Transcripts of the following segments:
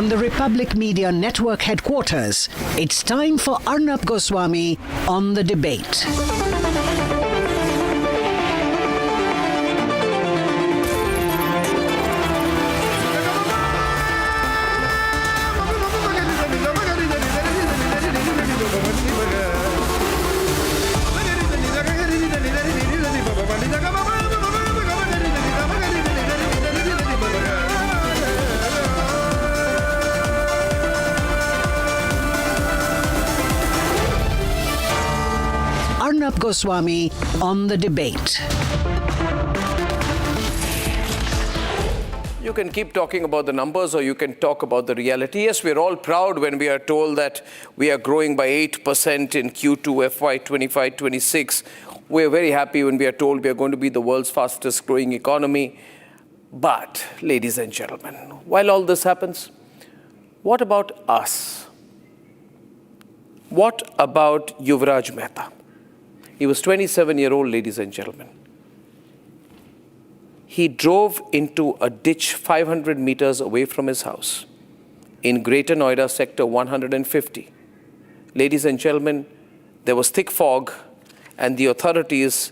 From the Republic Media Network headquarters, it's time for Arnab Goswami on the debate. Arnab Goswami on the debate. You can keep talking about the numbers or you can talk about the reality. Yes, we're all proud when we are told that we are growing by 8% in Q2 FY 25-26. We're very happy when we are told we are going to be the world's fastest growing economy. But, ladies and gentlemen, while all this happens, what about us? What about Yuvraj Mehta? He was 27-year-old, ladies and gentlemen. He drove into a ditch 500 meters away from his house in Greater Noida Sector 150. Ladies and gentlemen, there was thick fog and the authorities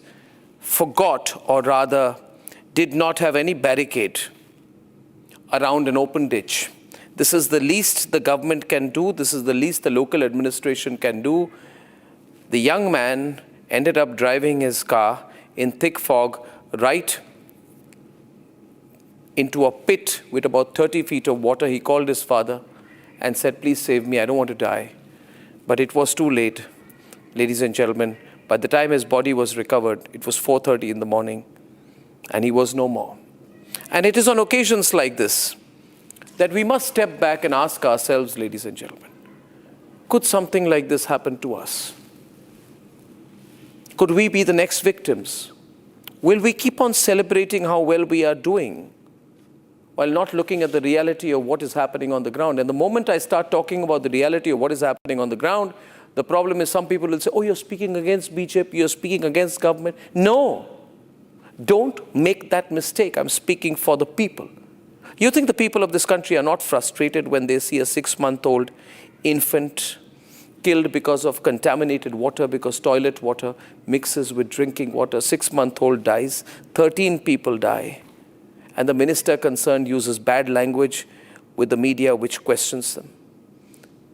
forgot, or rather did not have any barricade around an open ditch. This is the least the government can do. This is the least the local administration can do. The young man ended up driving his car in thick fog right into a pit with about 30 feet of water. He called his father and said, "Please save me, I don't want to die." But it was too late, ladies and gentlemen. By the time his body was recovered, it was 4:30 in the morning and he was no more. And it is on occasions like this that we must step back and ask ourselves, ladies and gentlemen, could something like this happen to us? Could we be the next victims? Will we keep on celebrating how well we are doing while not looking at the reality of what is happening on the ground? And the moment I start talking about the reality of what is happening on the ground, the problem is some people will say, "Oh, you're speaking against BJP, you're speaking against government." No, don't make that mistake. I'm speaking for the people. You think the people of this country are not frustrated when they see a 6-month-old infant killed because of contaminated water, because toilet water mixes with drinking water? 6-month-old dies, 13 people die, and the minister concerned uses bad language with the media which questions them.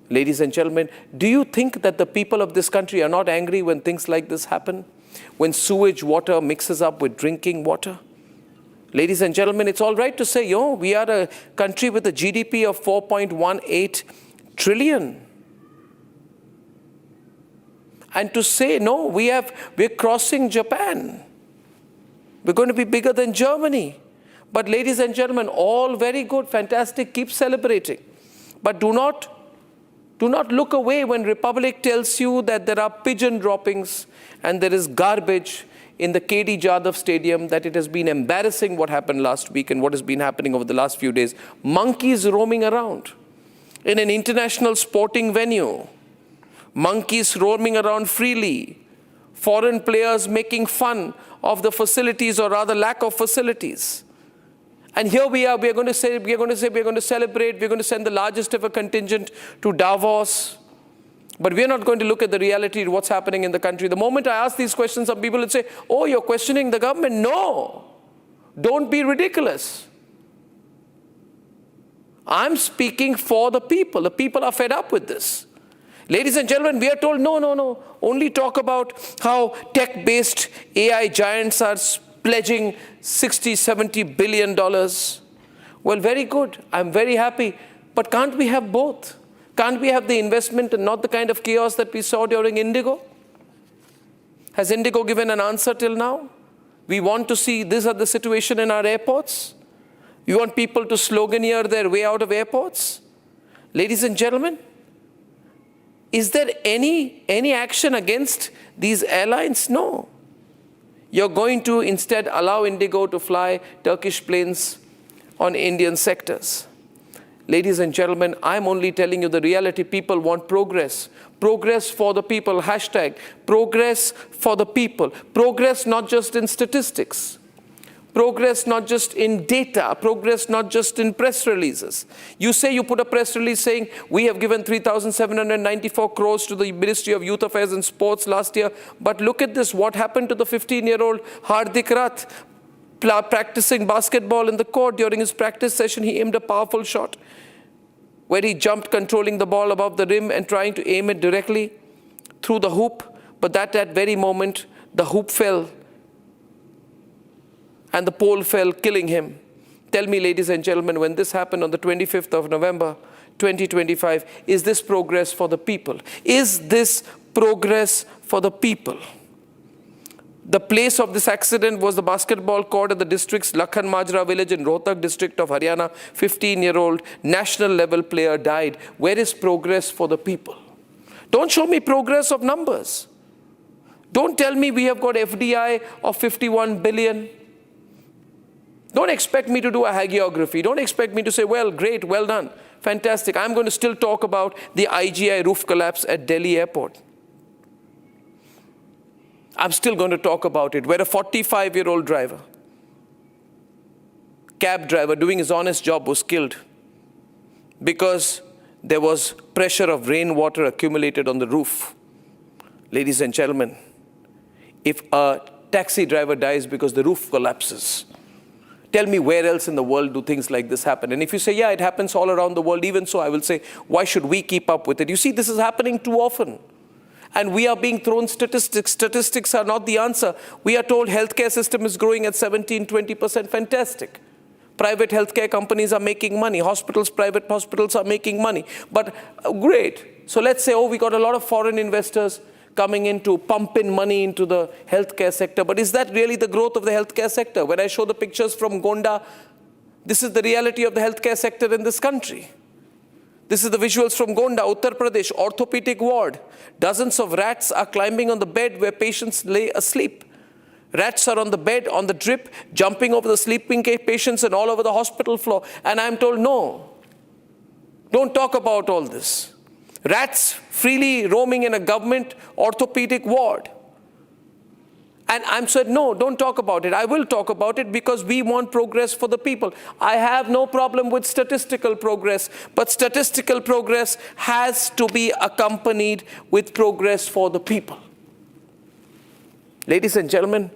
Ladies and gentlemen, do you think that the people of this country are not angry when things like this happen? When sewage water mixes up with drinking water? Ladies and gentlemen, it's all right to say, we are a country with a GDP of 4.18 trillion. And to say, no, we're crossing Japan. We're going to be bigger than Germany. But ladies and gentlemen, all very good, fantastic, keep celebrating. But do not look away when Republic tells you that there are pigeon droppings and there is garbage in the KD Jadhav Stadium, that it has been embarrassing what happened last week and what has been happening over the last few days. Monkeys roaming around in an international sporting venue. Monkeys roaming around freely. Foreign players making fun of the facilities, or rather lack of facilities. And here we are, we're going to celebrate, we're going to send the largest ever contingent to Davos. But we're not going to look at the reality of what's happening in the country. The moment I ask these questions, some people would say, "Oh, you're questioning the government." No, don't be ridiculous. I'm speaking for the people. The people are fed up with this. Ladies and gentlemen, we are told, no, only talk about how tech-based AI giants are pledging $60-70 billion. Well, very good. I'm very happy. But can't we have both? Can't we have the investment and not the kind of chaos that we saw during Indigo? Has Indigo given an answer till now? We want to see this at the situation in our airports. We want people to sloganeer their way out of airports. Ladies and gentlemen, is there any action against these airlines? No. You're going to instead allow Indigo to fly Turkish planes on Indian sectors. Ladies and gentlemen, I'm only telling you the reality. People want progress. Progress for the people. Hashtag progress for the people. Progress not just in statistics. Progress not just in data, progress not just in press releases. You say you put a press release saying, we have given 3,794 crores to the Ministry of Youth Affairs and Sports last year, but look at this, what happened to the 15-year-old Hardik Rath practicing basketball in the court? During his practice session, he aimed a powerful shot where he jumped, controlling the ball above the rim and trying to aim it directly through the hoop, but at that very moment, the hoop fell and the pole fell, killing him. Tell me, ladies and gentlemen, when this happened on the 25th of November, 2025, is this progress for the people? Is this progress for the people? The place of this accident was the basketball court at the district's Lakhan Majra village in Rohtak district of Haryana. 15-year-old national level player died. Where is progress for the people? Don't show me progress of numbers. Don't tell me we have got FDI of 51 billion. Don't expect me to do a hagiography. Don't expect me to say, well, great, well done, fantastic. I'm going to still talk about the IGI roof collapse at Delhi airport. I'm still going to talk about it, where a 45-year-old driver, cab driver doing his honest job, was killed because there was pressure of rainwater accumulated on the roof. Ladies and gentlemen, if a taxi driver dies because the roof collapses, tell me where else in the world do things like this happen? And if you say, yeah, it happens all around the world, even so, I will say, why should we keep up with it? You see, this is happening too often. And we are being thrown statistics. Statistics are not the answer. We are told healthcare system is growing at 17-20%. Fantastic. Private healthcare companies are making money. Hospitals, private hospitals are making money. But great. So let's say, oh, we got a lot of foreign investors coming in to pump in money into the healthcare sector. But is that really the growth of the healthcare sector? When I show the pictures from Gonda, this is the reality of the healthcare sector in this country. This is the visuals from Gonda, Uttar Pradesh, orthopedic ward. Dozens of rats are climbing on the bed where patients lay asleep. Rats are on the bed, on the drip, jumping over the sleeping patients and all over the hospital floor. And I'm told, no, don't talk about all this. Rats freely roaming in a government orthopedic ward. And I'm said, no, don't talk about it. I will talk about it because we want progress for the people. I have no problem with statistical progress, but statistical progress has to be accompanied with progress for the people. Ladies and gentlemen,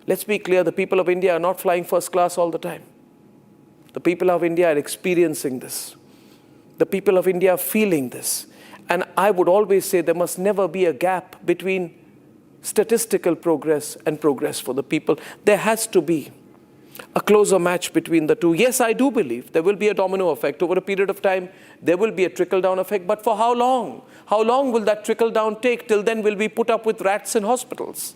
let's be clear, the people of India are not flying first class all the time. The people of India are experiencing this. The people of India are feeling this. And I would always say there must never be a gap between statistical progress and progress for the people. There has to be a closer match between the two. Yes, I do believe there will be a domino effect. Over a period of time, there will be a trickle-down effect. But for how long? How long will that trickle-down take? Till then, will we put up with rats in hospitals?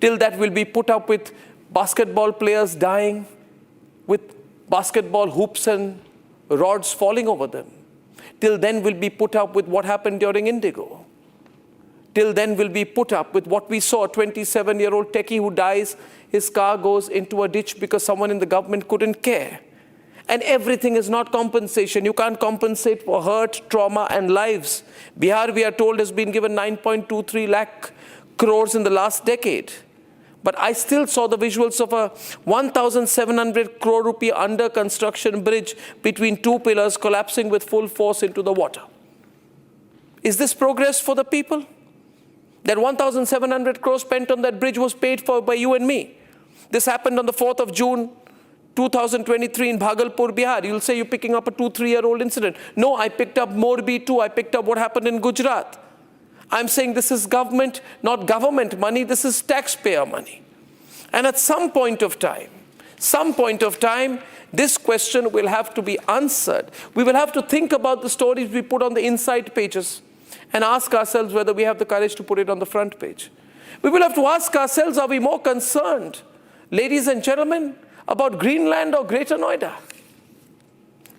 Till that, will we put up with basketball players dying, with basketball hoops and rods falling over them? Till then, will we put up with what happened during Indigo? Till then, will be put up with what we saw, a 27-year-old techie who dies, his car goes into a ditch because someone in the government couldn't care. And everything is not compensation. You can't compensate for hurt, trauma, and lives. Bihar, we are told, has been given 9.23 lakh crores in the last decade. But I still saw the visuals of a 1,700 crore rupee under construction bridge between two pillars collapsing with full force into the water. Is this progress for the people? That 1,700 crores spent on that bridge was paid for by you and me. This happened on the 4th of June, 2023 in Bhagalpur, Bihar. You'll say you're picking up a 2-3-year-old incident. No, I picked up Morbi too. I picked up what happened in Gujarat. I'm saying this is government, not government money. This is taxpayer money. And at some point of time, this question will have to be answered. We will have to think about the stories we put on the inside pages and ask ourselves whether we have the courage to put it on the front page. We will have to ask ourselves, are we more concerned, ladies and gentlemen, about Greenland or Greater Noida?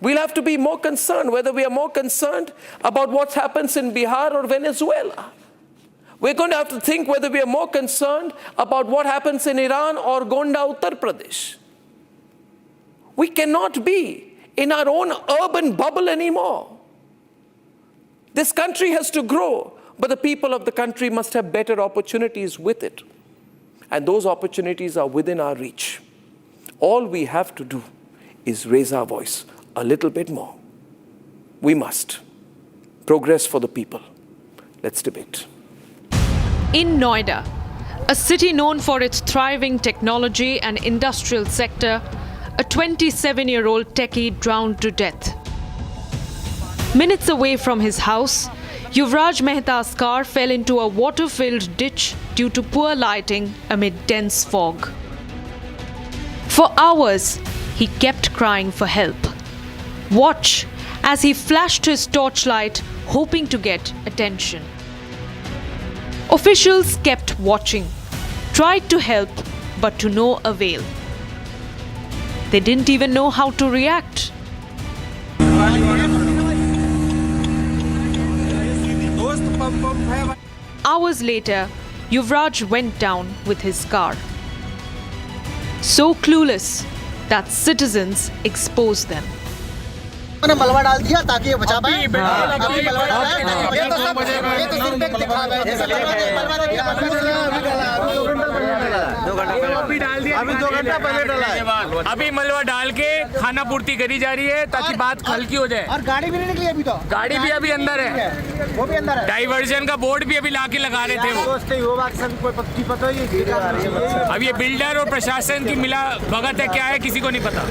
We'll have to be more concerned, whether we are more concerned about what happens in Bihar or Venezuela. We're going to have to think whether we are more concerned about what happens in Iran or Gonda, Uttar Pradesh. We cannot be in our own urban bubble anymore. This country has to grow, but the people of the country must have better opportunities with it. And those opportunities are within our reach. All we have to do is raise our voice a little bit more. We must. Progress for the people. Let's debate. In Noida, a city known for its thriving technology and industrial sector, a 27-year-old techie drowned to death. Minutes away from his house, Yuvraj Mehta's car fell into a water-filled ditch due to poor lighting amid dense fog. For hours, he kept crying for help. Watch as he flashed his torchlight, hoping to get attention. Officials kept watching, tried to help, but to no avail. They didn't even know how to react. Hours later, Yuvraj went down with his car. So clueless that citizens exposed them. मैंने मलबा डाल दिया ताकि ये बचा पाए। अभी मलबा डाला है, ये तो सिर्फ एक दिखा रहा है। अभी डाल दिया, अभी 2 घंटा पहले डाला है। अभी मलबा डाल के खाना पूर्ति करी जा रही है ताकि बात हल्की हो जाए। और गाड़ी भी नहीं निकली अभी तो। गाड़ी भी अभी अंदर है, वो भी अंदर है। डाइवर्जन का बोर्ड भी अभी लाके लगा रहे थे वो बात सब कोई पक्की पता ही। अब ये बिल्डर और प्रशासन की मिला भगत है क्या है किसी को नहीं पता।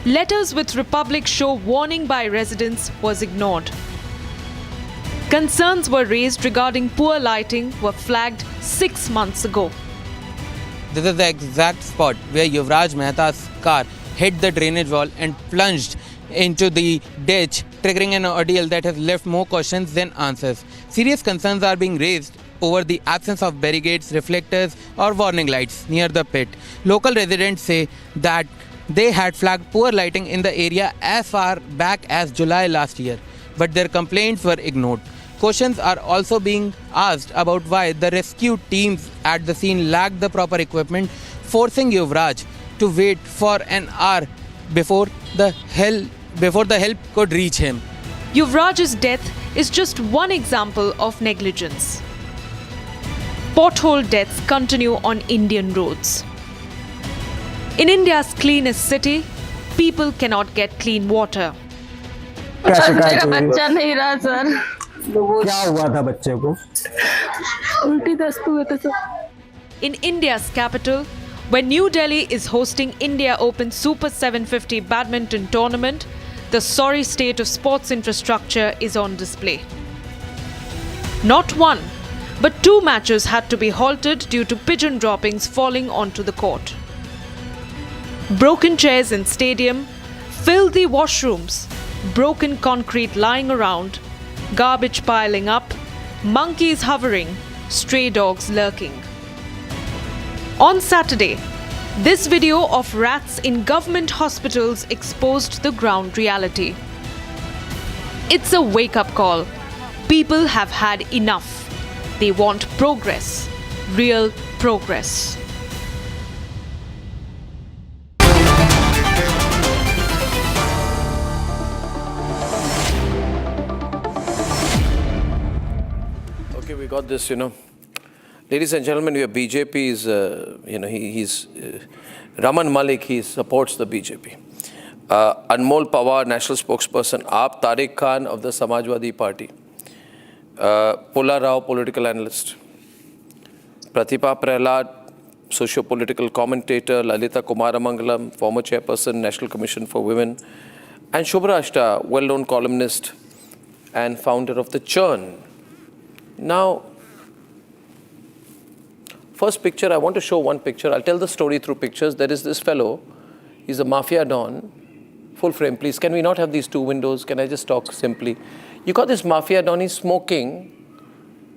Letters with Republic show warning by residents was ignored. Concerns were raised regarding poor lighting were flagged 6 months ago. This is the exact spot where Yuvraj Mehta's car hit the drainage wall and plunged into the ditch, triggering an ordeal that has left more questions than answers. Serious concerns are being raised over the absence of barricades, reflectors or warning lights near the pit. Local residents say that they had flagged poor lighting in the area as far back as July last year, but their complaints were ignored. Questions are also being asked about why the rescue teams at the scene lacked the proper equipment, forcing Yuvraj to wait for an hour before the help could reach him. Yuvraj's death is just one example of negligence. Pothole deaths continue on Indian roads. In India's cleanest city, people cannot get clean water. मेरा बच्चा नहीं रहा sir. क्या हुआ था बच्चे को? उल्टी दस्त हुए थे sir. In India's capital, when New Delhi is hosting India Open Super 750 badminton tournament, the sorry state of sports infrastructure is on display. Not one, but 2 matches had to be halted due to pigeon droppings falling onto the court. Broken chairs in stadium, filthy washrooms, broken concrete lying around, garbage piling up, monkeys hovering, stray dogs lurking. On Saturday, this video of rats in government hospitals exposed the ground reality. It's a wake-up call. People have had enough. They want progress, real progress. Okay, we got this, Ladies and gentlemen, we have BJP's, he's Raman Malik, he supports the BJP. Anmol Pawar, national spokesperson, Aap Tariq Khan of the Samajwadi Party. Pula Rao, political analyst. Pratibha Prahlad, socio-political commentator. Lalita Kumaramangalam, former chairperson, National Commission for Women. And Shubhra Ashta, well-known columnist and founder of The Churn. Now, first picture, I want to show one picture. I'll tell the story through pictures. There is this fellow. He's a mafia don. Full frame, please. Can we not have these 2 windows? Can I just talk simply? You got this mafia don. He's smoking.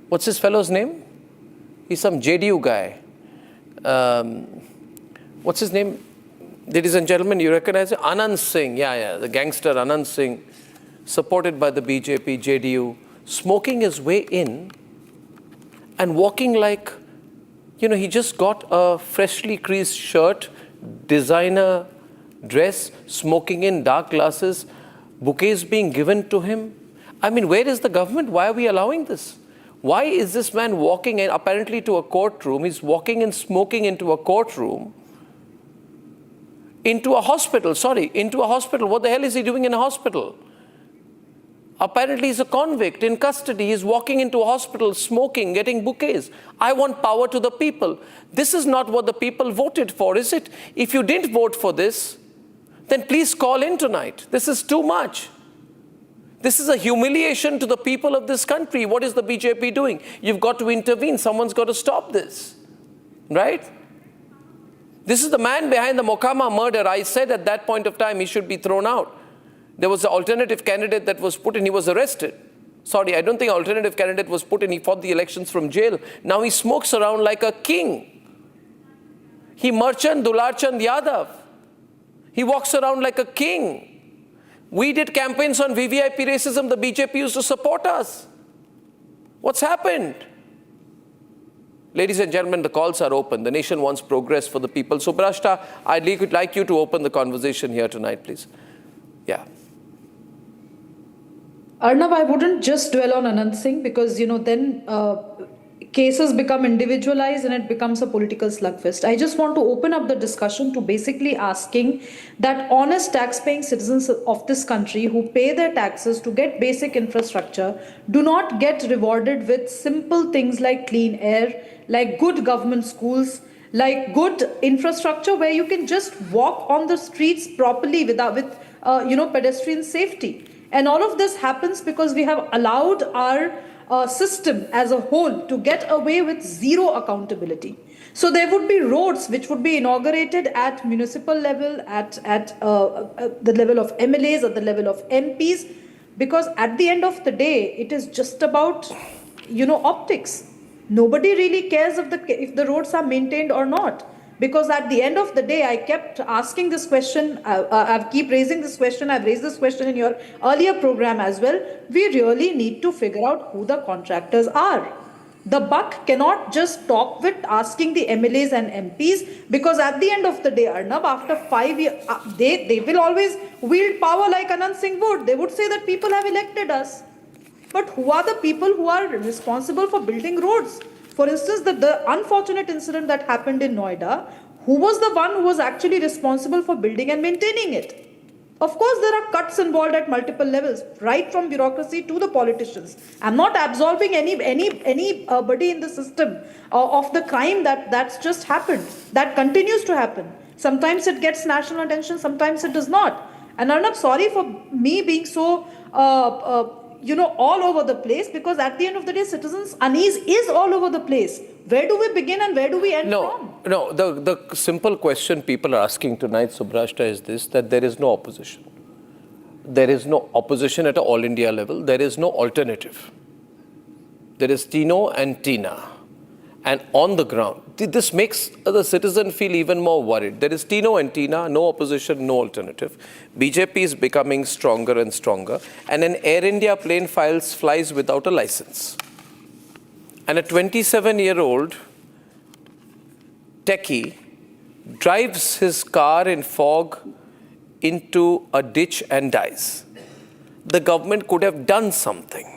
What's this fellow's name? He's some JDU guy. What's his name? Ladies and gentlemen, you recognize it? Anand Singh. Yeah, the gangster Anand Singh. Supported by the BJP, JDU. Smoking his way in and walking like, he just got a freshly creased shirt, designer dress, smoking in, dark glasses, bouquets being given to him. I mean, where is the government? Why are we allowing this? Why is this man walking in apparently to a courtroom? He's walking and smoking into a courtroom, into a hospital. What the hell is he doing in a hospital? Apparently he's a convict in custody. He's walking into a hospital, smoking, getting bouquets. I want power to the people. This is not what the people voted for, is it? If you didn't vote for this, then please call in tonight. This is too much. This is a humiliation to the people of this country. What is the BJP doing? You've got to intervene. Someone's got to stop this, right? This is the man behind the Mokama murder. I said at that point of time he should be thrown out. There was an alternative candidate that was put in. He was arrested. Sorry, I don't think an alternative candidate was put in. He fought the elections from jail. Now he smokes around like a king. He Merchant Dularchand Yadav. He walks around like a king. We did campaigns on VVIP racism. The BJP used to support us. What's happened? Ladies and gentlemen, the calls are open. The nation wants progress for the people. So, Brashta, I'd like you to open the conversation here tonight, please. Yeah. Arnab, I wouldn't just dwell on Anand Singh because, then cases become individualized and it becomes a political slugfest. I just want to open up the discussion to basically asking that honest tax-paying citizens of this country who pay their taxes to get basic infrastructure do not get rewarded with simple things like clean air, like good government schools, like good infrastructure where you can just walk on the streets properly with pedestrian safety. And all of this happens because we have allowed our system as a whole to get away with zero accountability. So there would be roads which would be inaugurated at municipal level, at the level of MLAs, at the level of MPs, because at the end of the day, it is just about, optics. Nobody really cares if the roads are maintained or not. Because at the end of the day, I kept asking this question, I've keep raising this question, I've raised this question in your earlier program as well. We really need to figure out who the contractors are. The buck cannot just stop with asking the MLAs and MPs, because at the end of the day, Arnab, after 5 years, they will always wield power like Anand Singh would. They would say that people have elected us. But who are the people who are responsible for building roads? For instance, the unfortunate incident that happened in Noida, who was the one who was actually responsible for building and maintaining it? Of course, there are cuts involved at multiple levels, right from bureaucracy to the politicians. I'm not absolving anybody in the system of the crime that's just happened, that continues to happen. Sometimes it gets national attention, sometimes it does not. And Arnab, sorry for me being so all over the place, because at the end of the day, citizens' unease is all over the place. Where do we begin and where do we end from? No, the simple question people are asking tonight, Subrashta, is this, that there is no opposition. There is no opposition at an all India level. There is no alternative. There is Tino and Tina. And on the ground, this makes the citizen feel even more worried. There is Tino and Tina, no opposition, no alternative. BJP is becoming stronger and stronger. And an Air India plane flies without a license. And a 27-year-old techie drives his car in fog into a ditch and dies. The government could have done something,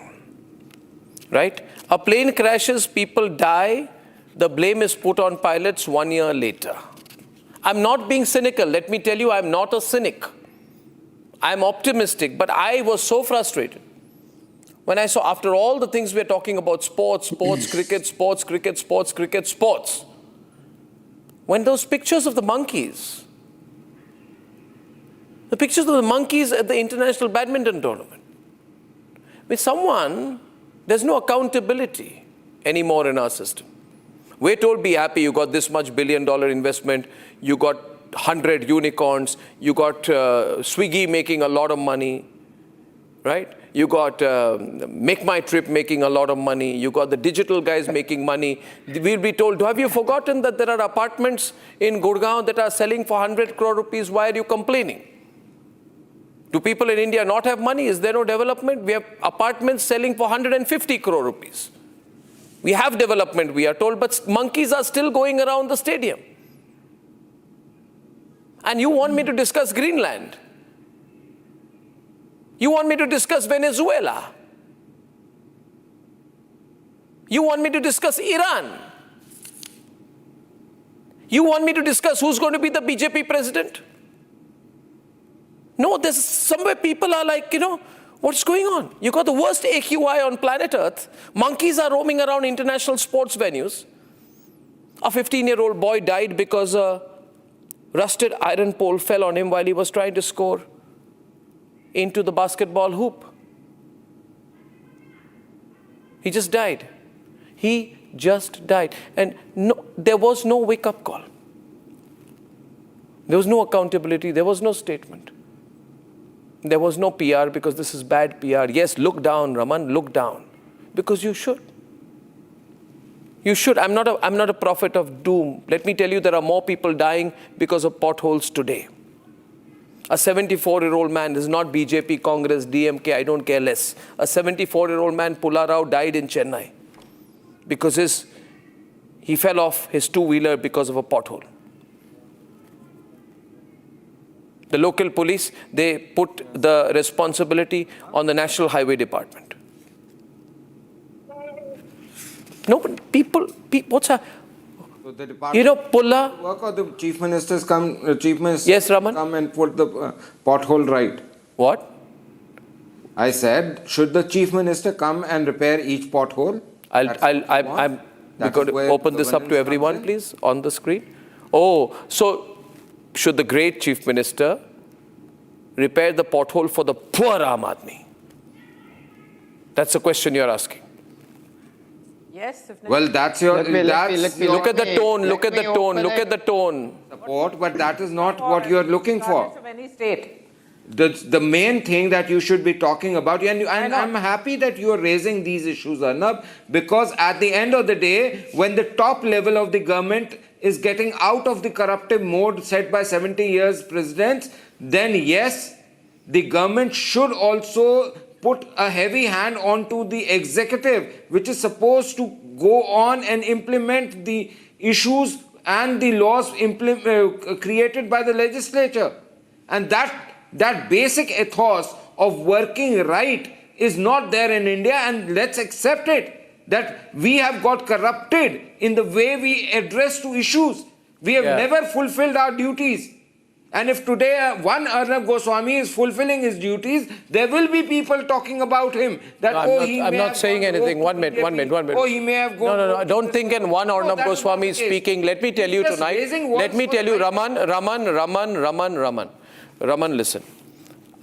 right? A plane crashes, people die. The blame is put on pilots 1 year later. I'm not being cynical. Let me tell you, I'm not a cynic. I'm optimistic, but I was so frustrated when I saw, after all the things we're talking about, sports, cricket, when those pictures of the monkeys at the International Badminton Tournament, there's no accountability anymore in our system. We're told, be happy, you got this much $1 billion investment, you got 100 unicorns, you got Swiggy making a lot of money, right? You got Make My Trip making a lot of money, you got the digital guys making money. We'll be told, have you forgotten that there are apartments in Gurgaon that are selling for 100 crore rupees? Why are you complaining? Do people in India not have money? Is there no development? We have apartments selling for 150 crore rupees. We have development, we are told, but monkeys are still going around the stadium. And you want me to discuss Greenland? You want me to discuss Venezuela? You want me to discuss Iran? You want me to discuss who's going to be the BJP president? No, there's somewhere people are like, what's going on? You got the worst AQI on planet Earth. Monkeys are roaming around international sports venues. A 15-year-old boy died because a rusted iron pole fell on him while he was trying to score into the basketball hoop. He just died. He just died. And no, there was no wake-up call. There was no accountability. There was no statement. There was no PR because this is bad PR. Yes, look down, Raman, look down. Because you should. You should. I'm not a prophet of doom. Let me tell you, there are more people dying because of potholes today. A 74-year-old man is not BJP, Congress, DMK, I don't care less. A 74-year-old man, Pula Rao, died in Chennai because he fell off his two-wheeler because of a pothole. The local police, they put the responsibility on the National Highway Department. No, but people what's a... So the department Pulla... work or the chief ministers come, yes, Raman? come and put the pothole right? What? I said, should the chief minister come and repair each pothole? We're going to open this up to everyone, please, on the screen. Oh, so should the great chief minister repair the pothole for the poor Aam Aadmi? That's the question you're asking. Yes. Well, that's your... Look at the tone, look at the tone, look at the tone. Support, but that is not what you're looking for. Of any state. The main thing that you should be talking about, and I'm happy that you are raising these issues, Arnab, because at the end of the day, when the top level of the government is getting out of the corruptive mode set by 70 years presidents, then yes, the government should also put a heavy hand onto the executive, which is supposed to go on and implement the issues and the laws created by the legislature. And that basic ethos of working right is not there in India, and let's accept it that we have got corrupted in the way we address to issues. We have never fulfilled our duties. And if today one Arnab Goswami is fulfilling his duties, there will be people talking about him. That I'm not saying anything. One minute. Oh, he may have gone... No. I don't think in one Arnab Goswami is speaking. Let me tell you tonight. Let me tell you, Raman, listen.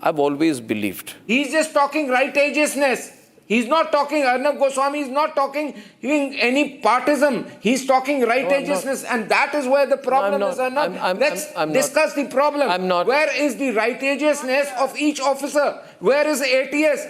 I've always believed. He's just talking righteousness. He's not talking, Arnab Goswami is not talking any partisan. He's talking righteousness, and that is where the problem is, Arnab. Let's discuss the problem. Where is the righteousness of each officer? Where is ATS?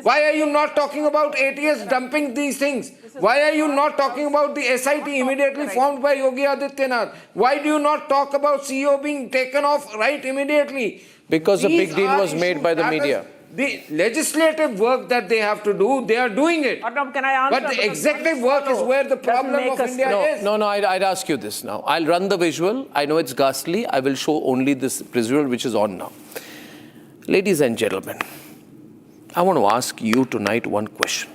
Why are you not talking about ATS dumping these things? Why are you not talking about the SIT immediately formed by Yogi Adityanath? Why do you not talk about CEO being taken off right immediately? Because a big deal was made by the media. The legislative work that they have to do, they are doing it. Arnab, can I answer? But the executive work is where the problem of India is. No, I'd ask you this now. I'll run the visual. I know it's ghastly. I will show only this visual which is on now. Ladies and gentlemen, I want to ask you tonight one question.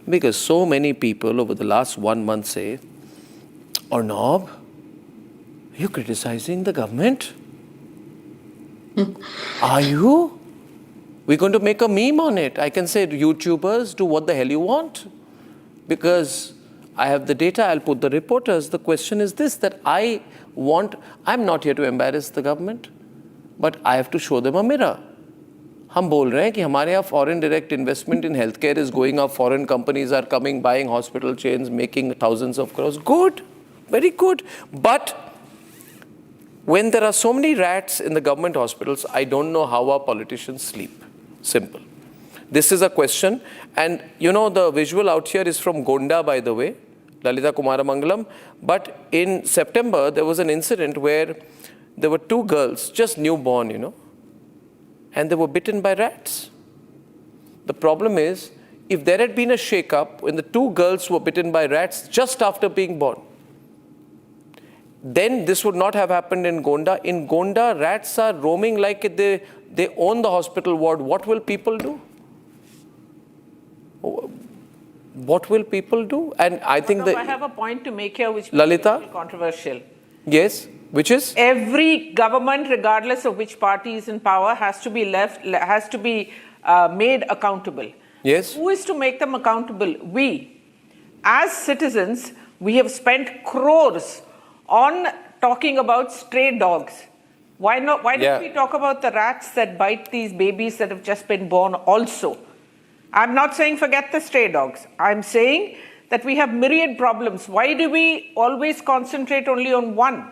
Because so many people over the last 1 month say, Arnab, you're criticizing the government? Are you? We're going to make a meme on it. I can say, YouTubers, do what the hell you want. Because I have the data, I'll put the reporters. The question is this, that I'm not here to embarrass the government, but I have to show them a mirror. हम बोल रहे हैं कि हमारे यहाँ foreign direct investment in healthcare is going up, foreign companies are coming, buying hospital chains, making thousands of crores. Good, very good. But when there are so many rats in the government hospitals, I don't know how our politicians sleep. Simple. This is a question. And the visual out here is from Gonda, by the way, Lalita Kumaramangalam. But in September, there was an incident where there were 2 girls, just newborn, and they were bitten by rats. The problem is, if there had been a shake-up when the 2 girls were bitten by rats just after being born, then this would not have happened in Gonda. In Gonda, rats are roaming like they own the hospital ward. What will people do? what will people do? And I think that... I have a point to make here which Lalita? is controversial. Yes, which is? Every government, regardless of which party is in power, has to be made accountable. Yes. Who is to make them accountable? We. As citizens, we have spent crores on talking about stray dogs. Why not? Why don't we talk about the rats that bite these babies that have just been born also? I'm not saying forget the stray dogs. I'm saying that we have myriad problems. Why do we always concentrate only on one?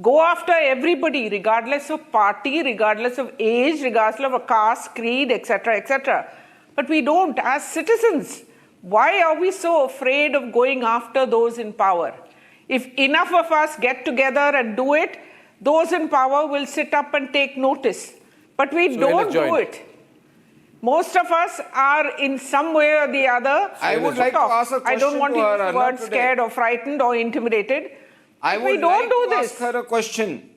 Go after everybody, regardless of party, regardless of age, regardless of caste, creed, etc., etc. But we don't. As citizens, why are we so afraid of going after those in power? If enough of us get together and do it, those in power will sit up and take notice. But we don't do it. Most of us are in some way or the other. I would like to ask a question. I don't want to use the word today. scared or frightened or intimidated. I would like to ask her a question.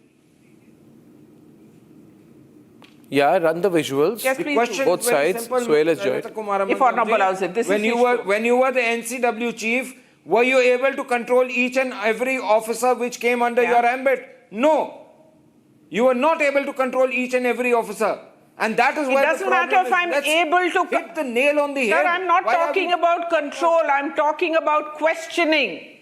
Yeah, run the visuals. Yes, please. Question both is very sides. simple, Suhail has If joined. Arnab allows it, when you were the NCW chief, were you able to control each and every officer which came under your ambit? No. You were not able to control each and every officer. And that is why it doesn't matter if I'm able to hit the nail on the head. Sir, I'm not talking about control. I'm talking about questioning.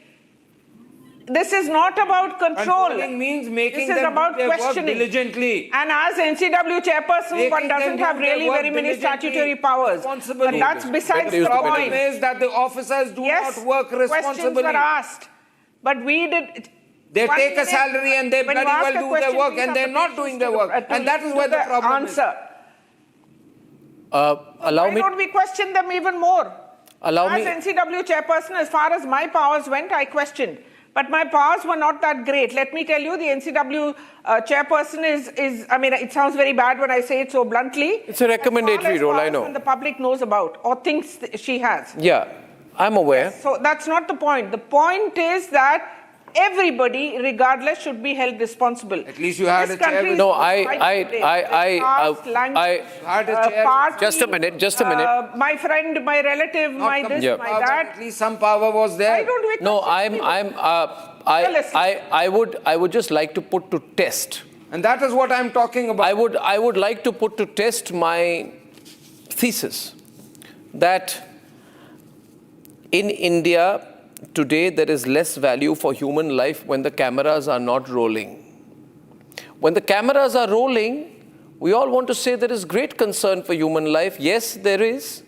This is not about control. Controlling means making this is them about do their work questioning. Diligently. And as NCW chairperson, one doesn't have really very many statutory powers. But that's besides the point. The problem is that the officers do not work responsibly. Questions were asked. But we did... They take a salary and they bloody well do their work, and they're not doing their work. And that is where the problem is. Why don't we question them even more? As NCW chairperson, as far as my powers went, I questioned. But my powers were not that great. Let me tell you, the NCW chairperson is, I mean, it sounds very bad when I say it so bluntly. It's a recommendatory role, I know. And the public knows about or thinks she has. Yeah, I'm aware. Yes, so that's not the point. The point is that everybody, regardless, should be held responsible. At least you had a chair. No, just a minute. My friend, my relative, my this, my that. At least some power was there. Why don't we? No, I would just like to put to test. And that is what I'm talking about. I would like to put to test my thesis that in India today there is less value for human life when the cameras are not rolling. When the cameras are rolling, we all want to say there is great concern for human life. Yes, there is.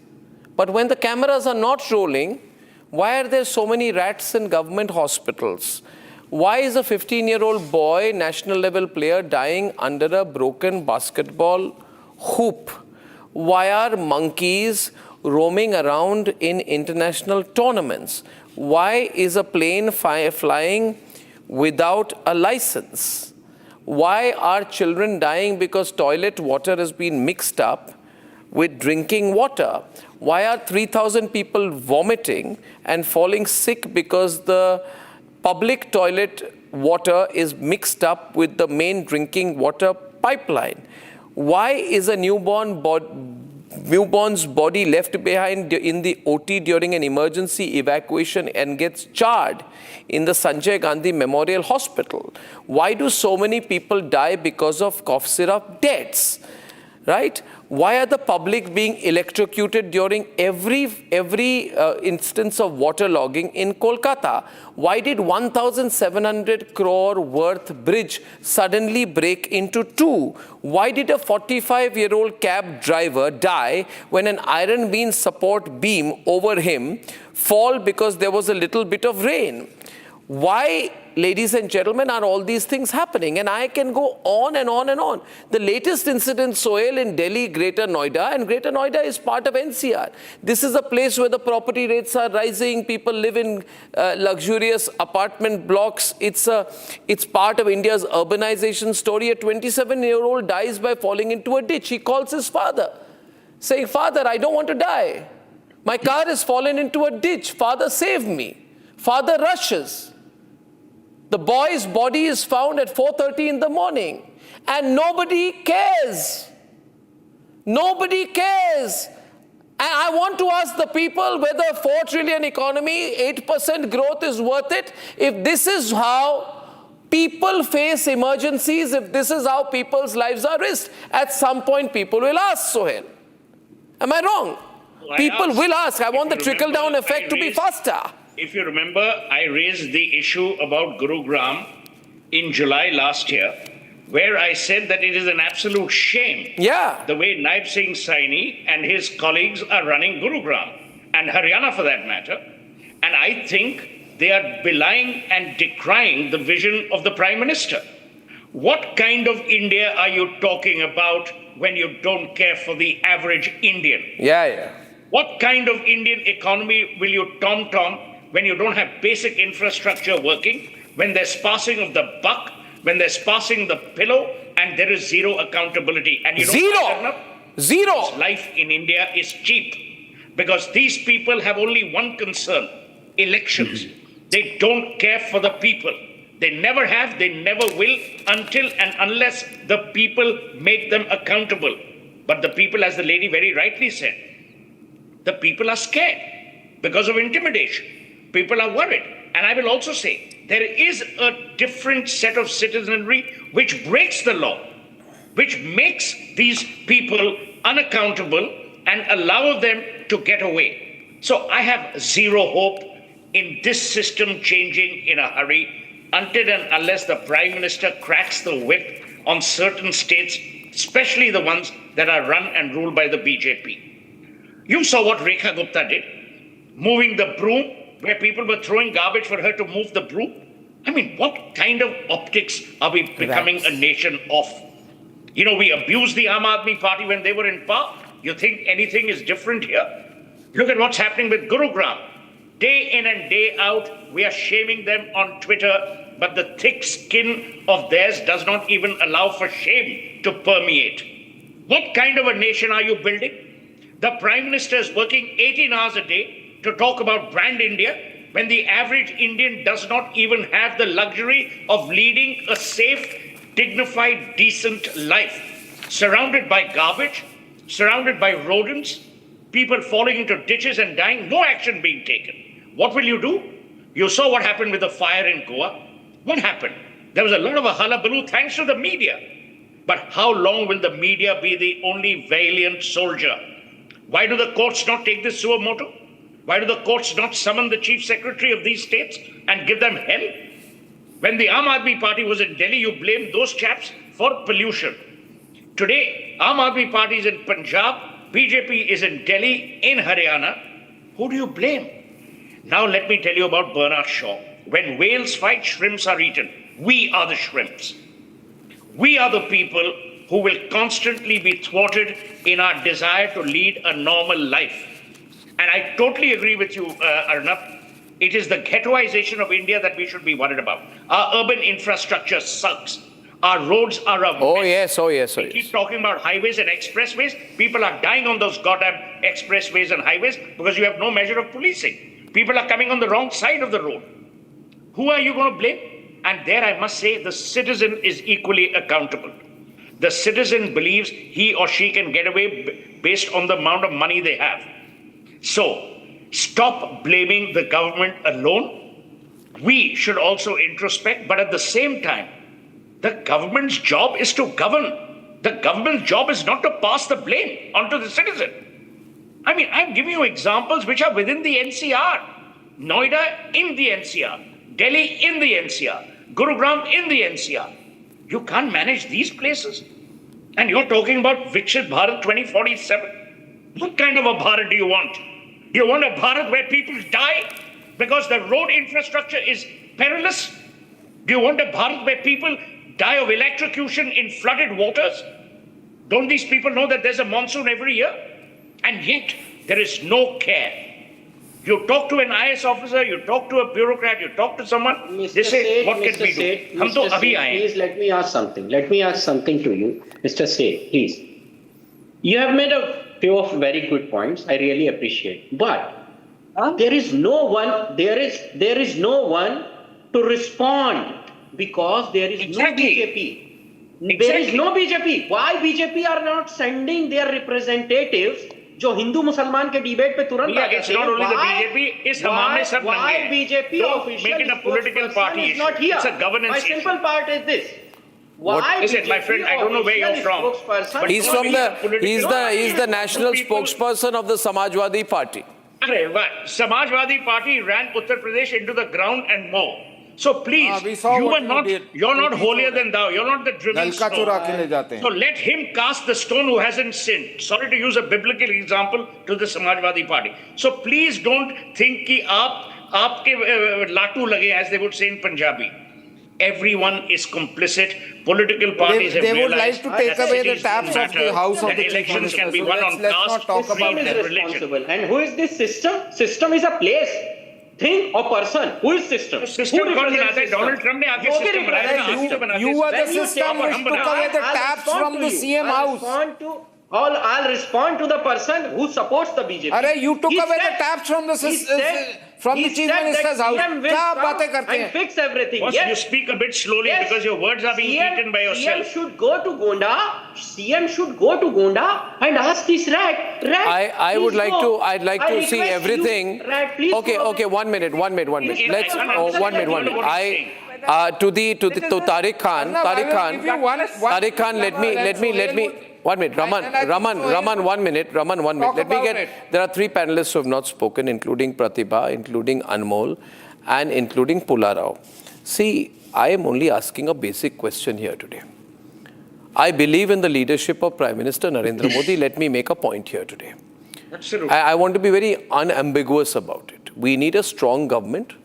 But when the cameras are not rolling, why are there so many rats in government hospitals? Why is a 15-year-old boy, national level player, dying under a broken basketball hoop? Why are monkeys roaming around in international tournaments? Why is a plane flying without a license? Why are children dying because toilet water has been mixed up with drinking water? Why are 3,000 people vomiting and falling sick because the public toilet water is mixed up with the main drinking water pipeline? Why is a newborn's body left behind in the OT during an emergency evacuation and gets charred in the Sanjay Gandhi Memorial Hospital? Why do so many people die because of cough syrup deaths? Right? Why are the public being electrocuted during every instance of waterlogging in Kolkata? Why did 1,700 crore worth bridge suddenly break into two? Why did a 45-year-old cab driver die when an iron beam support beam over him fall because there was a little bit of rain? Why, ladies and gentlemen, are all these things happening? And I can go on and on and on. The latest incident, Sohail, in Delhi, Greater Noida, and Greater Noida is part of NCR. This is a place where the property rates are rising. People live in luxurious apartment blocks. It's part of India's urbanization story. A 27-year-old dies by falling into a ditch. He calls his father, saying, "Father, I don't want to die. My car has fallen into a ditch. Father, save me." Father rushes. The boy's body is found at 4:30 in the morning, and nobody cares. Nobody cares. And I want to ask the people whether 4 trillion economy, 8% growth is worth it. If this is how people face emergencies, if this is how people's lives are risked, at some point people will ask, Sohail. Am I wrong? People will ask. I want the trickle-down effect to be faster. If you remember, I raised the issue about Gurugram in July last year, where I said that it is an absolute shame the way Naib Singh Saini and his colleagues are running Gurugram, and Haryana for that matter. And I think they are belying and decrying the vision of the Prime Minister. What kind of India are you talking about when you don't care for the average Indian? What kind of Indian economy will you tom-tom when you don't have basic infrastructure working, when there's passing of the buck, when there's passing the pillow, and there is zero accountability? And you know Zero. Life in India is cheap because these people have only one concern: elections. They don't care for the people. They never have, they never will, until and unless the people make them accountable. But the people, as the lady very rightly said, the people are scared because of intimidation. People are worried. And I will also say, there is a different set of citizenry which breaks the law, which makes these people unaccountable and allow them to get away. So I have zero hope in this system changing in a hurry until and unless the Prime Minister cracks the whip on certain states, especially the ones that are run and ruled by the BJP. You saw what Rekha Gupta did, moving the broom, where people were throwing garbage for her to move the broom. I mean, what kind of optics are we becoming a nation of? You know, we abused the Aam Aadmi Party when they were in power. You think anything is different here? Look at what's happening with Gurugram. Day in and day out, we are shaming them on Twitter, but the thick skin of theirs does not even allow for shame to permeate. What kind of a nation are you building? The Prime Minister is working 18 hours a day to talk about brand India when the average Indian does not even have the luxury of leading a safe, dignified, decent life. Surrounded by garbage, surrounded by rodents, people falling into ditches and dying, no action being taken. What will you do? You saw what happened with the fire in Goa. What happened? There was a lot of a hullabaloo thanks to the media. But how long will the media be the only valiant soldier? Why do the courts not take this suo motu? Why do the courts not summon the chief secretary of these states and give them hell? When the Aam Aadmi Party was in Delhi, you blamed those chaps for pollution. Today, Aam Aadmi Party is in Punjab, BJP is in Delhi, in Haryana. Who do you blame? Now let me tell you about Bernard Shaw. When whales fight, shrimps are eaten. We are the shrimps. We are the people who will constantly be thwarted in our desire to lead a normal life. And I totally agree with you, Arnab. It is the ghettoization of India that we should be worried about. Our urban infrastructure sucks. Our roads are a mess. We keep talking about highways and expressways. People are dying on those goddamn expressways and highways because you have no measure of policing. People are coming on the wrong side of the road. Who are you going to blame? And there I must say the citizen is equally accountable. The citizen believes he or she can get away based on the amount of money they have. So, stop blaming the government alone. We should also introspect, but at the same time, the government's job is to govern. The government's job is not to pass the blame onto the citizen. I mean, I'm giving you examples which are within the NCR. Noida in the NCR. Delhi in the NCR. Gurugram in the NCR. You can't manage these places. And you're talking about Viksit Bharat 2047. What kind of a Bharat do you want? Do you want a Bharat where people die because the road infrastructure is perilous? Do you want a Bharat where people die of electrocution in flooded waters? Don't these people know that there's a monsoon every year? And yet, there is no care. You talk to an IS officer, you talk to a bureaucrat, you talk to someone, they say, what can we do? Please let me ask something. Let me ask something to you. Mr. Seth, please. You have made a few of very good points. I really appreciate. But there is no one, there is no one to respond because there is no BJP. There is no BJP. Why BJP are not sending their representatives जो हिंदू मुसलमान के debate पे तुरंत आ it's not only the BJP, इस हमाम में सब नंगे हैं. BJP Don't official make it a political party is issue. not here. It's a governance My issue. simple part is this. What is it, my friend? I don't know where you're from. But He's from he's the national spokesperson of the Samajwadi Party. Samajwadi Party ran Uttar Pradesh into the ground and more. So please, you're not holier than thou. You're not the driven stone. So let him cast the stone who hasn't sinned. Sorry to use a biblical example to the Samajwadi Party. So please don't think कि आपके लाटू लगे, as they would say in Punjabi. Everyone is complicit. Political parties have would realized like to take that away the cities taps don't of the matter, house of that the chief elections can minister. be won on Let's not caste, talk creed, about and that. religion. And who is this system? System is a place, thing or person. Who is system? System Who कौन represents बनाता है? system? Donald Trump ने आके system बनाया ना, आप तो बनाते You हैं. are the system which took away the taps from the CM house. I'll respond to the person who supports the BJP. You took away the taps from the chief minister's house. क्या बातें करते हैं? And fix everything. Boss, you speak a bit slowly because your words are being eaten by yourself. CM should go to Gonda and ask this rat. I'd like to see everything. Okay, 1 minute. Let's 1 minute. To Tariq Khan, let me 1 minute. Raman, 1 minute. There are 3 panelists who have not spoken, including Pratibha, including Anmol, and including Pularao. See, I am only asking a basic question here today. I believe in the leadership of Prime Minister Narendra Modi. Let me make a point here today. Absolutely. I want to be very unambiguous about it. We need a strong government,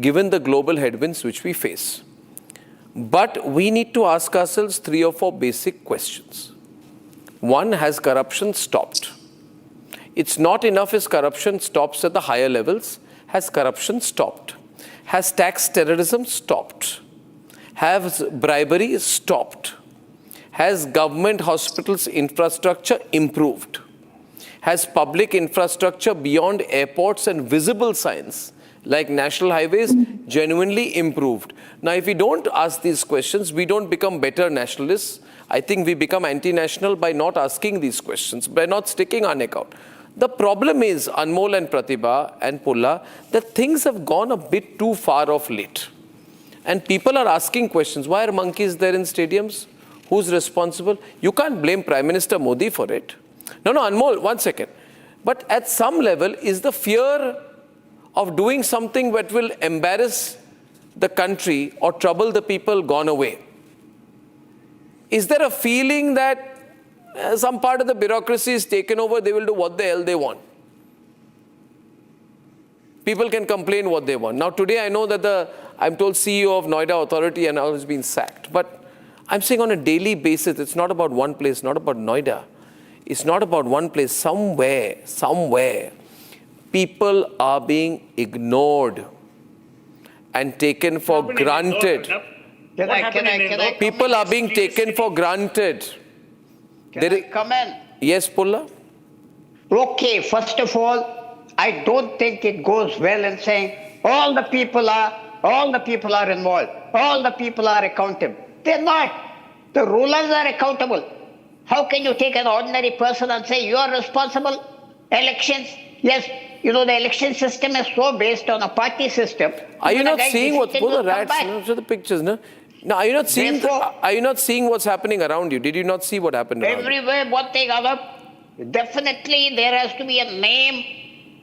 given the global headwinds which we face. But we need to ask ourselves 3 or 4 basic questions. One, has corruption stopped? It's not enough if corruption stops at the higher levels. Has corruption stopped? Has tax terrorism stopped? Has bribery stopped? Has government hospitals infrastructure improved? Has public infrastructure beyond airports and visible signs like national highways genuinely improved? Now, if we don't ask these questions, we don't become better nationalists. I think we become anti-national by not asking these questions, by not sticking our neck out. The problem is, Anmol and Pratibha and Pulla, that things have gone a bit too far of late. And people are asking questions. Why are monkeys there in stadiums? Who's responsible? You can't blame Prime Minister Modi for it. No, Anmol, 1 second. But at some level, is the fear of doing something that will embarrass the country or trouble the people gone away? Is there a feeling that some part of the bureaucracy is taken over, they will do what the hell they want? People can complain what they want. Now today I know that I'm told CEO of Noida Authority and all has been sacked. But I'm saying on a daily basis, it's not about one place, not about Noida. It's not about one place. Somewhere, people are being ignored and taken for granted. People are being taken for granted. Can I comment? Yes, Pulla? Okay, first of all, I don't think it goes well in saying all the people are involved, all the people are accountable. They're not. The rulers are accountable. How can you take an ordinary person and say you are responsible? Elections, yes, the election system is so based on a party system. Are you not seeing what's the rats? Show the pictures, no? Now, are you not seeing what's happening around you? Did you not see what happened around you? Everywhere, one thing or other. Definitely, there has to be a name.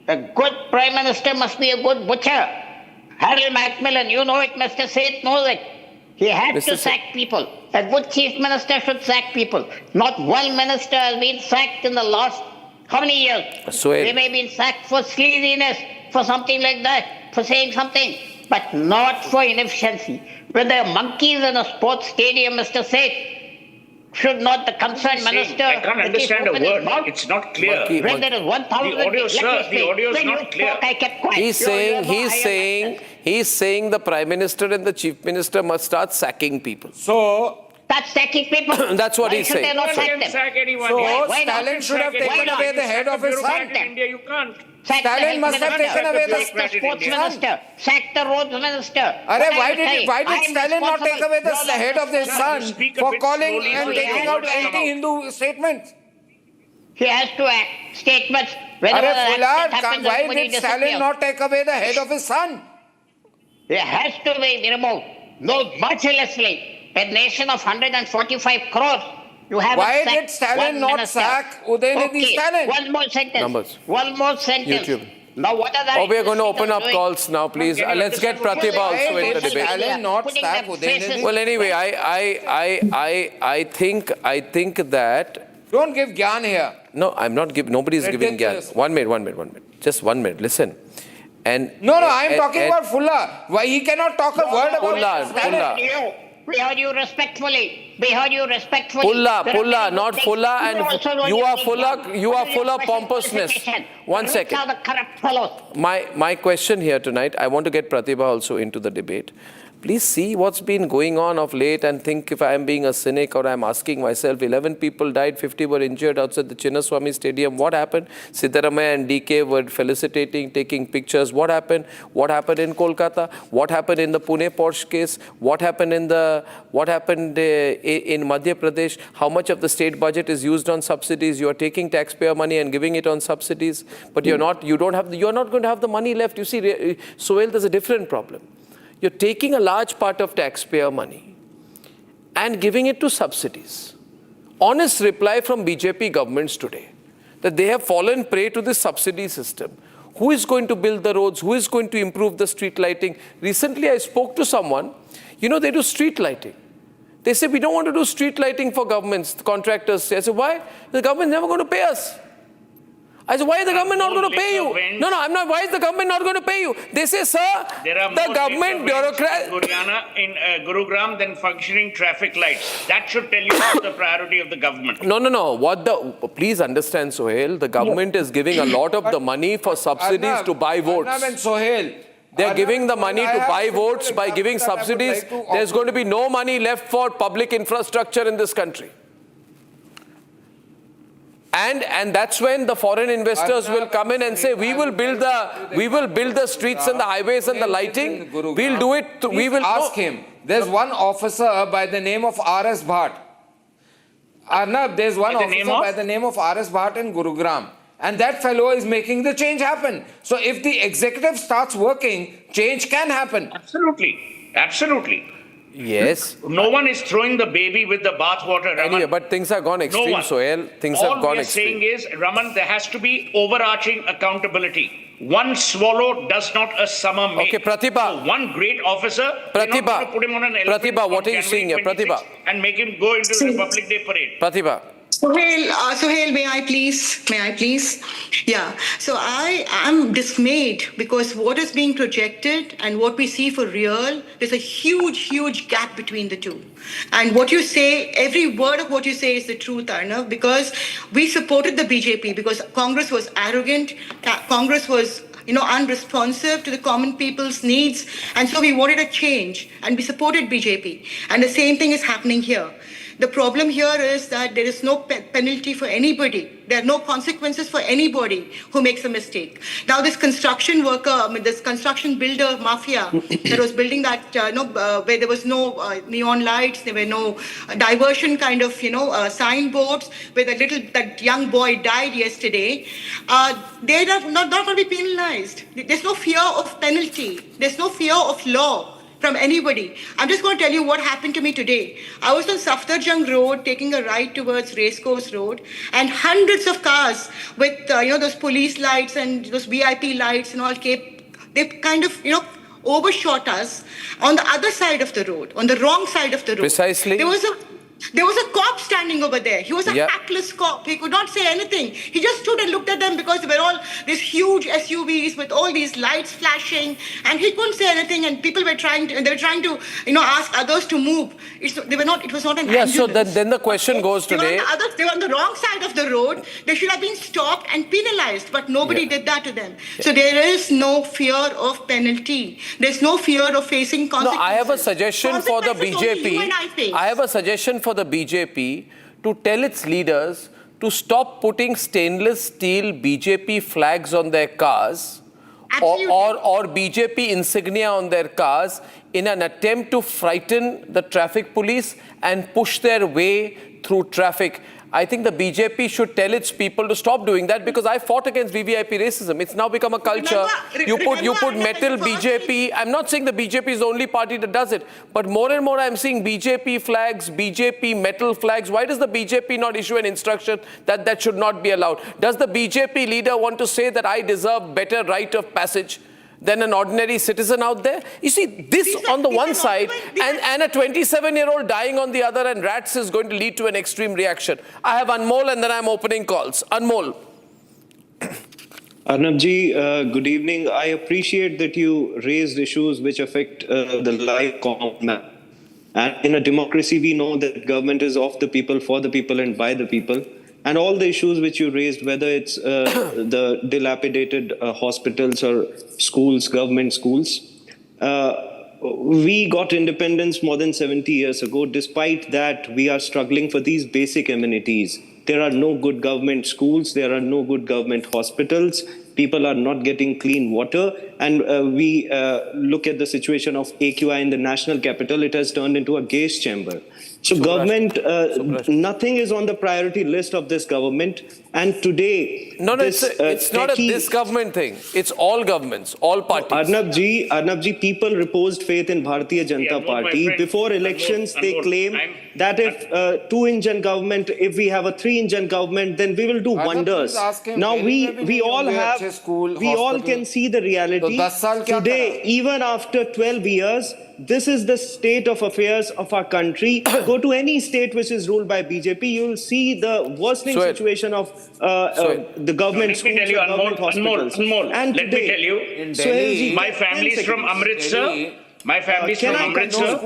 A good prime minister must be a good butcher. Harold Macmillan, you know it. Mr. Seth knows it. He had to sack people. A good chief minister should sack people. Not one minister has been sacked in the last how many years? They may have been sacked for sleaziness, for something like that, for saying something, but not for inefficiency. When there are monkeys in a sports stadium, Mr. Seth, should not the concerned minister... I can't understand a word. It's not clear. When there is 1,000... The audio, sir, the audio is not clear. I kept quiet. He's saying the Prime Minister and the Chief Minister must start sacking people. So... That's sacking people. That's what he's saying. You can't sack anyone. So, Stalin should have taken away the head of his son. In India, you can't. Stalin must have taken away the sports minister. Sack the roads minister. Why did Stalin not take away the head of his son for calling and taking out anti-Hindu statements? He has to act. Statements. Whenever an accident happens, why everybody did Stalin disappears. not take away the head of his son? It has to be removed. No, mercilessly. A nation of 145 crores. You have Why did Stalin not sack Udayanidhi Stalin? One more sentence. Numbers. One more sentence. YouTube. Now what are the... Oh, we are going to open up calls now, please. Let's get Pratibha also in the debate. Stalin not sack Udayanidhi? Well, anyway, I think that... Don't give gyan here. No, I'm not giving... Nobody's giving gyan. One minute. Just 1 minute. Listen. No, I'm talking about Fulla. Why he cannot talk a word about Fulla. We heard you respectfully. Pulla, not Fulla, and you are full of pompousness. 1 second. My question here tonight, I want to get Pratibha also into the debate. Please see what's been going on of late and think if I am being a cynic or I am asking myself, 11 people died, 50 were injured outside the Chinnaswamy Stadium. What happened? Siddaramaiah and DK were felicitating, taking pictures. What happened? What happened in Kolkata? What happened in the Pune Porsche case? What happened in Madhya Pradesh? How much of the state budget is used on subsidies? You are taking taxpayer money and giving it on subsidies, but you're not going to have the money left. You see, Sohail, there's a different problem. You're taking a large part of taxpayer money and giving it to subsidies. Honest reply from BJP governments today, that they have fallen prey to this subsidy system. Who is going to build the roads? Who is going to improve the street lighting? Recently, I spoke to someone, they do street lighting. They say, we don't want to do street lighting for governments, the contractors say. I said, why? The government is never going to pay us. I said, why is the government not going to pay you? No, I'm not. Why is the government not going to pay you? They say, sir, the government bureaucrat... In Gurugram than functioning traffic lights. That should tell you what's the priority of the government. No. Please understand, Sohail, the government is giving a lot of the money for subsidies to buy votes. Arnab and Sohail. They're giving the money to buy votes by giving subsidies. There's going to be no money left for public infrastructure in this country. And that's when the foreign investors will come in and say, we will build the streets and the highways and the lighting. We'll do it. We will ask him. There's one officer by the name of R.S. Bhatt. Arnab, there's one officer by the name of R.S. Bhatt in Gurugram. And that fellow is making the change happen. So if the executive starts working, change can happen. Absolutely. Yes. No one is throwing the baby with the bathwater, Raman. Anyway, but things have gone extreme, Sohail. Things have gone extreme. All we are saying is, Raman, there has to be overarching accountability. One swallow does not a summer make. Okay, Pratibha. So one great officer, put him on an elephant what are you saying here? Pratibha. And make him go into the Republic Day parade. Pratibha. Sohail, may I please? Yeah. So I am dismayed because what is being projected and what we see for real, there's a huge gap between the two. And what you say, every word of what you say is the truth, Arnab, because we supported the BJP because Congress was arrogant, Congress was unresponsive to the common people's needs. And so we wanted a change and we supported BJP. And the same thing is happening here. The problem here is that there is no penalty for anybody. There are no consequences for anybody who makes a mistake. Now, this construction worker, this construction builder mafia that was building that, where there was no neon lights, there were no diversion kind of, signboards, where that young boy died yesterday, they're not going to be penalized. There's no fear of penalty. There's no fear of law from anybody. I'm just going to tell you what happened to me today. I was on Safdarjung Road taking a ride towards Racecourse Road, and hundreds of cars with those police lights and those VIP lights and all they kind of overshot us on the other side of the road, on the wrong side of the road. Precisely. There was a cop standing over there. He was a hapless cop. He could not say anything. He just stood and looked at them because they were all these huge SUVs with all these lights flashing, and he couldn't say anything. And people were trying to ask others to move. It was not an ambulance. So then the question goes today. They were on the wrong side of the road. They should have been stopped and penalized, but nobody did that to them. So there is no fear of penalty. There's no fear of facing consequences. No, I have a suggestion for the BJP. I have a suggestion for the BJP to tell its leaders to stop putting stainless steel BJP flags on their cars or BJP insignia on their cars in an attempt to frighten the traffic police and push their way through traffic. I think the BJP should tell its people to stop doing that, because I fought against VVIP racism. It's now become a culture. You put metal BJP. I'm not saying the BJP is the only party that does it, but more and more I'm seeing BJP flags, BJP metal flags. Why does the BJP not issue an instruction that that should not be allowed? Does the BJP leader want to say that I deserve better right of passage than an ordinary citizen out there? You see, this on the one side, and a 27-year-old dying on the other, and rats is going to lead to an extreme reaction. I have Anmol, and then I'm opening calls. Anmol. Arnab ji, good evening. I appreciate that you raised issues which affect the life common man. And in a democracy, we know that government is of the people, for the people, and by the people. And all the issues which you raised, whether it's the dilapidated hospitals or schools, government schools, we got independence more than 70 years ago. Despite that, we are struggling for these basic amenities. There are no good government schools. There are no good government hospitals. People are not getting clean water. And we look at the situation of AQI in the national capital. It has turned into a gas chamber. So government, nothing is on the priority list of this government. And today, it's not a this government thing. It's all governments, all parties. Arnab ji, people reposed faith in Bharatiya Janata Party. Before elections, they claim that if 2-engine government, if we have a 3-engine government, then we will do wonders. Now we all can see the reality. Today, even after 12 years, this is the state of affairs of our country. Go to any state which is ruled by BJP, you will see the worsening situation of the government schools and government hospitals. And let me tell you, my family is from Amritsar. My family is from Amritsar.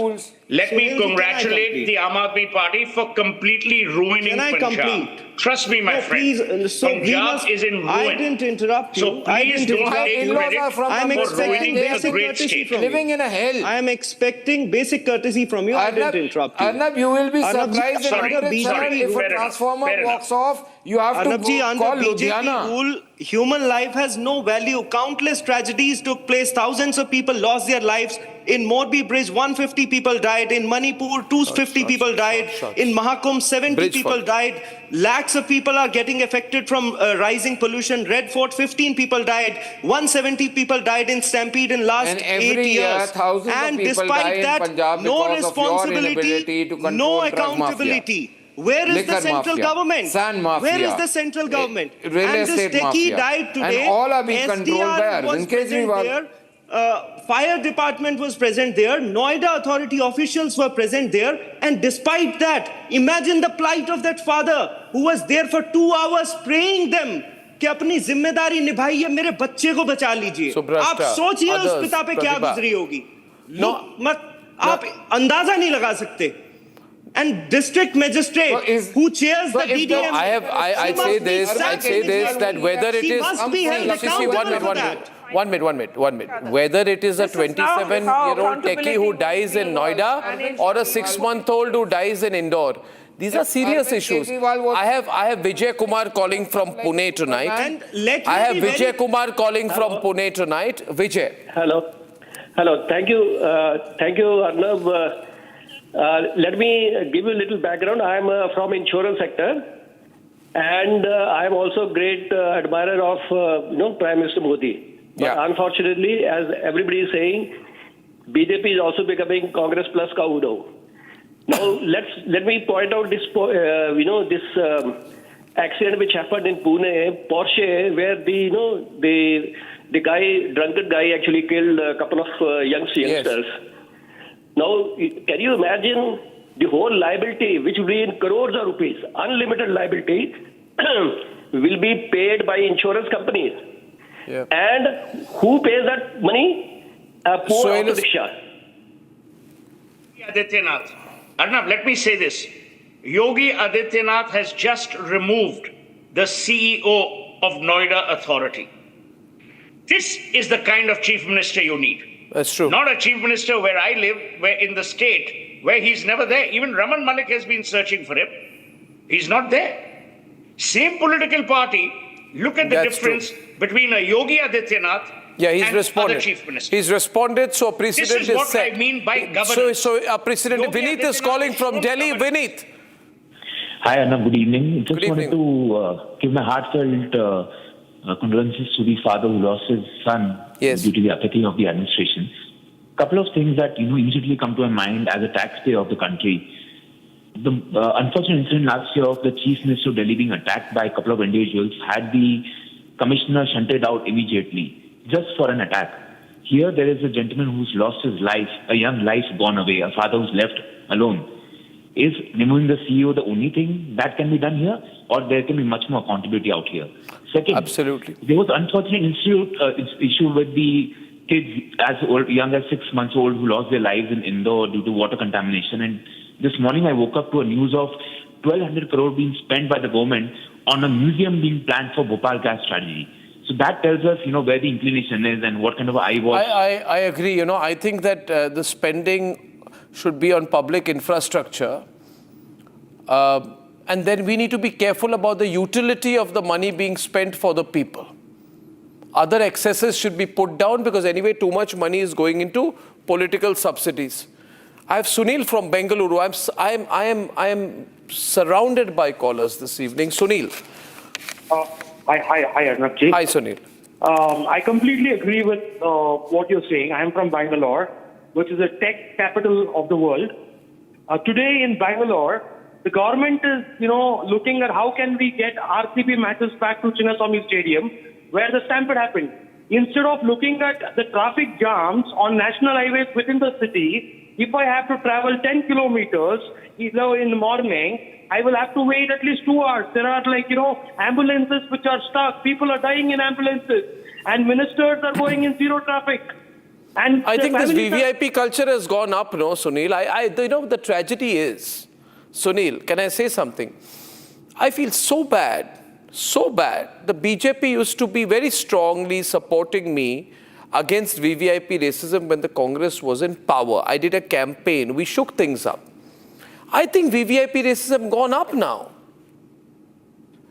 Let me congratulate the Aam Aadmi Party for completely ruining Punjab. Trust me, my friend. Punjab is in ruin. I didn't interrupt you. So please don't take credit for ruining a great state. Living in a hell. I am expecting basic courtesy from you. I didn't interrupt you. Arnab, you will be surprised if a transformer walks off. You have to call Ludhiana. Human life has no value. Countless tragedies took place. Thousands of people lost their lives. In Morbi Bridge, 150 people died. In Manipur, 250 people died. In Mahakumbh, 70 people died. Lakhs of people are getting affected from rising pollution. Red Fort, 15 people died. 170 people died in stampede in last 8 years. And despite that, no responsibility, no accountability. Where is the central government? Sand mafia. Where is the central government? Real estate Techie died today. And all are being controlled by was present there. Fire department was present there. Noida Authority officials were present there. And despite that, imagine the plight of that father who was there for 2 hours praying them कि अपनी जिम्मेदारी निभाइए, मेरे बच्चे को बचा लीजिए. आप सोचिए उस पिता पे क्या गुजरी होगी. आप अंदाजा नहीं लगा सकते. And district magistrate who chairs the DDM. I'd say this that whether it is one minute. Whether it is a 27-year-old techie who dies in Noida or a 6-month-old who dies in Indore, these are serious issues. I have Vijay Kumar calling from Pune tonight. I have Vijay Kumar calling from Pune tonight. Vijay. Hello. Thank you, Arnab. Let me give you a little background. I am from insurance sector, and I am also a great admirer of Prime Minister Modi. But unfortunately, as everybody is saying, BJP is also becoming Congress plus Kaudo. Now let me point out this this accident which happened in Pune, Porsche, where the drunken guy actually killed a couple of youngsters. Yes. Now, can you imagine the whole liability, which will be in crores of rupees, unlimited liability, will be paid by insurance companies. Yeah. And who pays that money? Poor auto rickshaw. Adityanath. Arnab, let me say this. Yogi Adityanath has just removed the CEO of Noida Authority. This is the kind of chief minister you need. That's true. Not a chief minister where I live, where in the state, where he's never there. Even Raman Malik has been searching for him. He's not there. Same political party. Look at the difference between a Yogi Adityanath and other chief ministers. He's responded, so precedent is set. This is what I mean by governance. So President Vineet is calling from Delhi. Vineet. Hi, Arnab. Good evening. Just Good wanted to give my heartfelt condolences to the father who lost his son due to the apathy of the administration. Couple of things that immediately come to my mind as a taxpayer of the country. The unfortunate incident last year of the Chief Minister of Delhi being attacked by a couple of individuals had the commissioner shunted out immediately just for an attack. Here there is a gentleman who's lost his life, a young life gone away, a father who's left alone. Is removing the CEO the only thing that can be done here, or there can be much more accountability out here? Second, absolutely, there was unfortunate issue with the kids young as 6 months old who lost their lives in Indore due to water contamination. And this morning I woke up to a news of 1,200 crore being spent by the government on a museum being planned for Bhopal gas strategy. So that tells us, where the inclination is and what kind of eye watch. I agree. I think that the spending should be on public infrastructure. And then we need to be careful about the utility of the money being spent for the people. Other excesses should be put down because anyway too much money is going into political subsidies. I have Sunil from Bengaluru. I am surrounded by callers this evening. Sunil. Hi, Arnab ji. Hi, Sunil. I completely agree with what you're saying. I am from Bangalore, which is a tech capital of the world. Today in Bangalore, the government is, looking at how can we get RCB matches back to Chinnaswamy Stadium, where the stampede happened. Instead of looking at the traffic jams on national highways within the city, if I have to travel 10 kilometers, in the morning, I will have to wait at least 2 hours. There are ambulances which are stuck. People are dying in ambulances. And ministers are going in zero traffic. And I think this VVIP culture has gone up, no, Sunil? The tragedy is, Sunil, can I say something? I feel so bad. The BJP used to be very strongly supporting me against VVIP racism when the Congress was in power. I did a campaign. We shook things up. I think VVIP racism gone up now.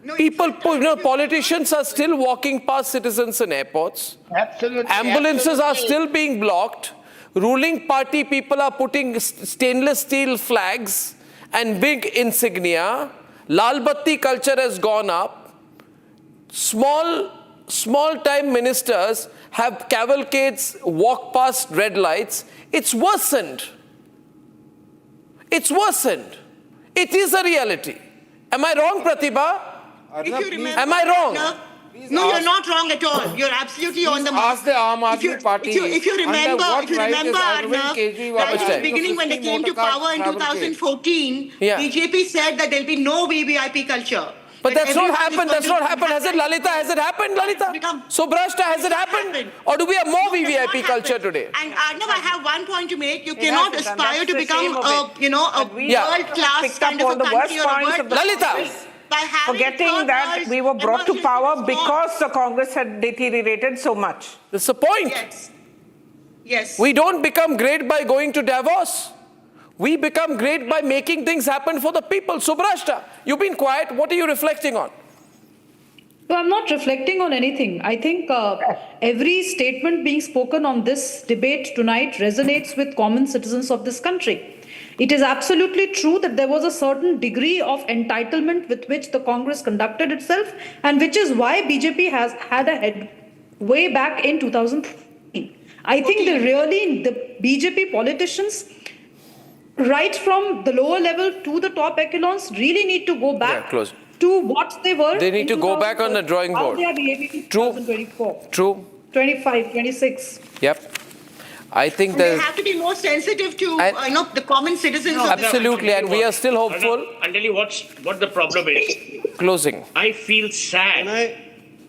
Politicians are still walking past citizens in airports. Absolutely. Ambulances are still being blocked. Ruling party people are putting stainless steel flags and big insignia. Lal Batti culture has gone up. Small-time ministers have cavalcades walk past red lights. It's worsened. It is a reality. Am I wrong, Pratibha? Am I wrong? No, you're not wrong at all. You're absolutely on the mark. Ask the Aam Aadmi Party. If you remember, Arnab, right at the beginning when they came to power in 2014, BJP said that there'll be no VVIP culture. But that's not happened. Has it, Lalita? Has it happened, Lalita? Subrashta, has it happened? Or do we have more VVIP culture today? And Arnab, I have one point to make. You cannot aspire to become a world-class kind of a country or a world. Lalita! Forgetting that we were brought to power because the Congress had deteriorated so much. That's the point. Yes. We don't become great by going to Davos. We become great by making things happen for the people. Subrashta, you've been quiet. What are you reflecting on? No, I'm not reflecting on anything. I think every statement being spoken on this debate tonight resonates with common citizens of this country. It is absolutely true that there was a certain degree of entitlement with which the Congress conducted itself, and which is why BJP has had a head way back in 2014. I think the BJP politicians, right from the lower level to the top echelons, really need to go back to what they were. They need to go back on the drawing board. How they are behaving in 2024. True. 25, 26. Yep. I think they have to be more sensitive to the common citizens. Absolutely, and we are still hopeful. I'll tell you what the problem is. Closing. I feel sad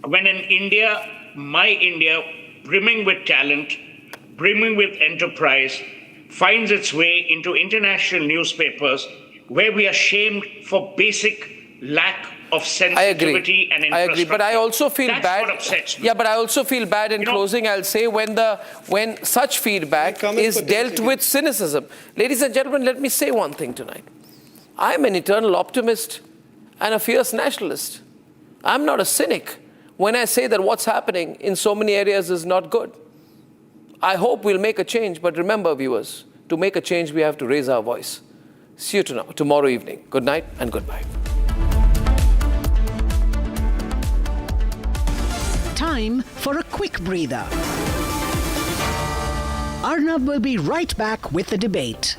when in India, my India, brimming with talent, brimming with enterprise, finds its way into international newspapers where we are shamed for basic lack of sensitivity and infrastructure. I agree, but I also feel That's bad. what upsets me. Yeah, but I also feel bad in closing. I'll say when such feedback is dealt with cynicism. Ladies and gentlemen, let me say one thing tonight. I'm an eternal optimist and a fierce nationalist. I'm not a cynic when I say that what's happening in so many areas is not good. I hope we'll make a change, but remember, viewers, to make a change, we have to raise our voice. See you tomorrow evening. Good night and goodbye. time for a quick breather. Arnab will be right back with the debate.